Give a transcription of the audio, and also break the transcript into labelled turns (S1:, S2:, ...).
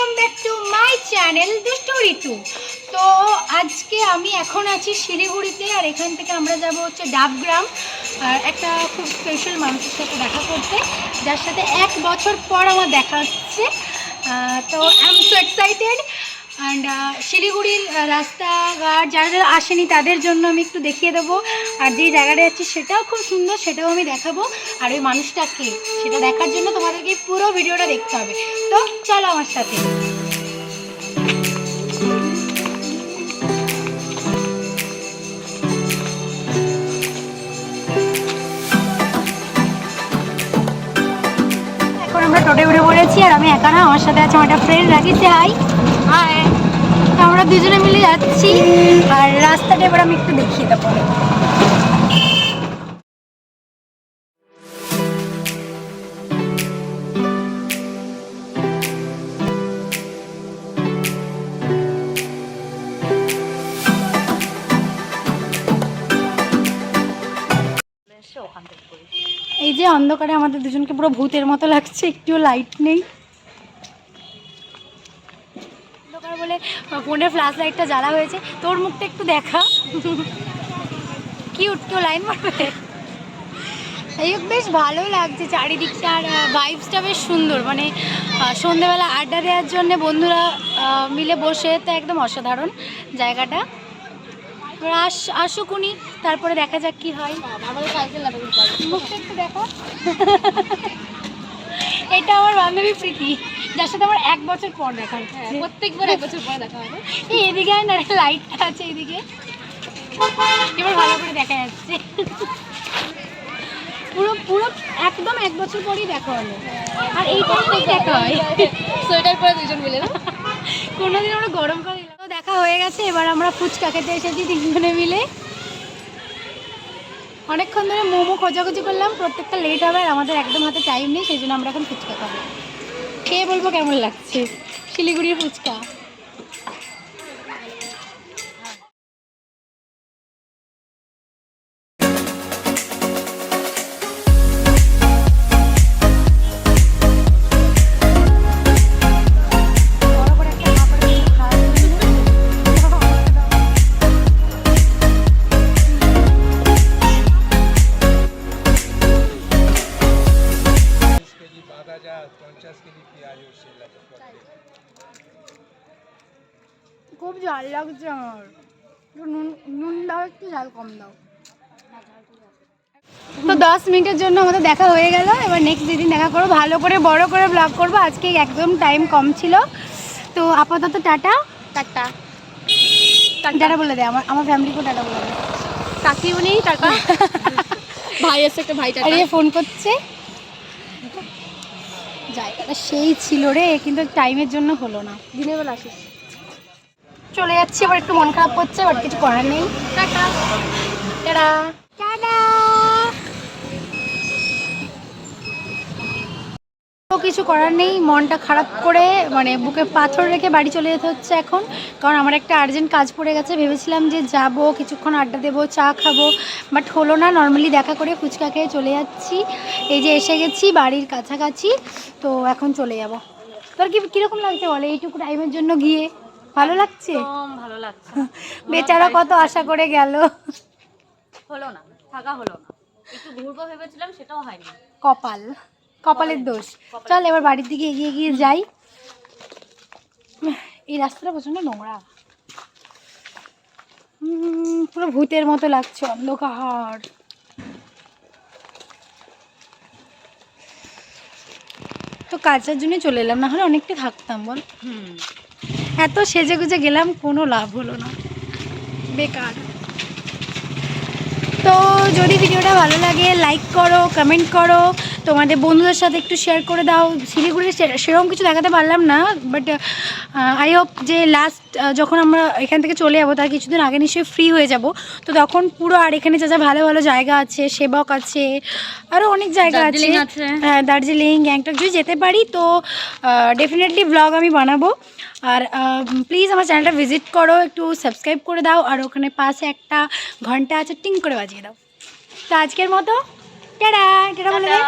S1: Welcome back to my channel দুষ্টু ঋতু। তো আজকে আমি এখন আছি শিলিগুড়িতে, আর এখান থেকে আমরা যাব হচ্ছে ডাবগ্রাম, আর একটা খুব স্পেশাল মানুষের সাথে দেখা করতে, যার সাথে 1 বছর পর আমার দেখা হচ্ছে। তো I am so excited. And শিলিগুড়ির রাস্তাঘাট যারা যারা আসেনি তাদের জন্য আমি একটু দেখিয়ে দেবো, আর যেই জায়গাটা যাচ্ছি সেটাও খুব সুন্দর, সেটাও আমি দেখাবো। আর ওই মানুষটা কে সেটা দেখার জন্য তোমাদেরকে পুরো ভিডিওটা দেখতে হবে। তো চলো আমার সাথে। এখন আমরা টোটে উঠে পড়েছি, আর আমি একা না, আমার সাথে আছে আমার একটা ফ্রেন্ড রাখিছে। High high. আমরা দুজনে মিলে যাচ্ছি, আর রাস্তাটা এবার আমি একটু দেখিয়ে দেবো। এই যে অন্ধকারে আমাদের দুজনকে পুরো ভূতের মতো লাগছে, একটুও লাইট নেই। অন্ধকার বলে ফোনের ফ্ল্যাশ লাইটটা জ্বালা হয়েছে। তোর মুখটা একটু দেখা, কিউট, কেউ লাইন মারবে। এই বেশ ভালো লাগছে চারিদিকটা, আর ভাইবসটা বেশ সুন্দর। মানে সন্ধেবেলা আড্ডা দেওয়ার জন্য বন্ধুরা মিলে বসে, তো একদম অসাধারণ জায়গাটা। আসুক উনি, তারপরে দেখা যাক কি হয়। মুখটা একটু দেখো। এটা আমার বান্ধবী প্রীতি, যার সাথে আমার 1 বছর পর দেখা হচ্ছে।
S2: প্রত্যেকবার 1 বছর পরে দেখা হবে।
S1: এই এদিকে না, লাইটটা আছে এদিকে, এবার ভালো করে দেখা যাচ্ছে। পুরো পুরো একদম 1 বছর পরই দেখা হলো, আর এই টাইমেই দেখা হয়।
S2: সোয়েটার পরে দুজন মিলে না,
S1: কোনোদিন আমরা গরমকালে দেখা হয়ে গেছে। এবার আমরা ফুচকা খেতে এসেছি 3 জনে মিলে। অনেকক্ষণ ধরে মোমো খোঁজাখুঁজি করলাম, প্রত্যেকটা লেট হবে, আর আমাদের একদম হাতে টাইম নেই, সেই জন্য আমরা এখন ফুচকা খাবো। খেয়ে বলবো কেমন লাগছে শিলিগুড়ির ফুচকা। খুব ঝাল লাগছে আমার, নুন দাও, একটু ঝাল কম দাও। তো 10 মিনিটের জন্য আমাদের দেখা হয়ে গেল। এবার নেক্সট যেদিন দেখা করবো, ভালো করে বড় করে ব্লগ করবো। আজকে একদম টাইম কম ছিল, তো আপাতত টাটা।
S2: টাটা
S1: টাটা বলে দেয়, আমার ফ্যামিলিকেও টাটা বলে দেয়।
S2: কাকিও নেই, টাটা। ভাই এসে একটা ভাই টাটা।
S1: আর ফোন করছে। জায়গাটা সেই ছিল রে, কিন্তু টাইমের জন্য হলো না।
S2: দিনের বেলা আসিস।
S1: চলে যাচ্ছি, এবার একটু মন খারাপ করছে, বাট কিছু করার নেই। Tata tata tata. তো কিছু করার নেই, মনটা খারাপ করে মানে বুকে পাথর রেখে বাড়ি চলে যেতে হচ্ছে এখন, কারণ আমার একটা আর্জেন্ট কাজ পড়ে গেছে। ভেবেছিলাম যে যাব, কিছুক্ষণ আড্ডা দেবো, চা খাবো, বাট হলো না। নর্মালি দেখা করে ফুচকা খেয়ে চলে যাচ্ছি। এই যে এসে গেছি বাড়ির কাছাকাছি, তো এখন চলে যাব। তোর কীরকম লাগছে বলে এইটুকু টাইমের জন্য গিয়ে? ভালো লাগছে?
S2: ভালো লাগছে।
S1: বেচারা কত আশা করে গেল,
S2: হলো না, থাকা হলো না। একটু ঘুরবো ভেবেছিলাম, সেটাও হয়নি।
S1: কপালের দোষ। চল এবার বাড়ির দিকে এগিয়ে গিয়ে যাই। এই রাস্তাটা প্রচন্ড নোংরা, পুরো ভূতের মতো লাগছে, অন্ধকার। তো কাজের জন্য চলে এলাম, না হলে অনেকটা থাকতাম বল। এত সেজে গুজে গেলাম, কোনো লাভ হলো না, বেকার। তো যদি ভিডিওটা ভালো লাগে লাইক করো, কমেন্ট করো, তোমাদের বন্ধুদের সাথে একটু শেয়ার করে দাও। শিলিগুড়ি সেরকম কিছু দেখাতে পারলাম না, বাট আই হোপ যে লাস্ট যখন আমরা এখান থেকে চলে যাবো তার কিছুদিন আগে নিশ্চয়ই ফ্রি হয়ে যাব, তো তখন পুরো আর এখানে যা যা ভালো ভালো জায়গা আছে, সেবক আছে, আরও অনেক জায়গা আছে, হ্যাঁ দার্জিলিং, গ্যাংটক, যদি যেতে পারি তো ডেফিনেটলি ব্লগ আমি বানাবো। আর প্লিজ আমার চ্যানেলটা ভিজিট করো, একটু সাবস্ক্রাইব করে দাও, আর ওখানে পাশে একটা ঘন্টা আছে, টিং করে বাজিয়ে দাও। তো আজকের মতো টাটা টাটা বলে দাও।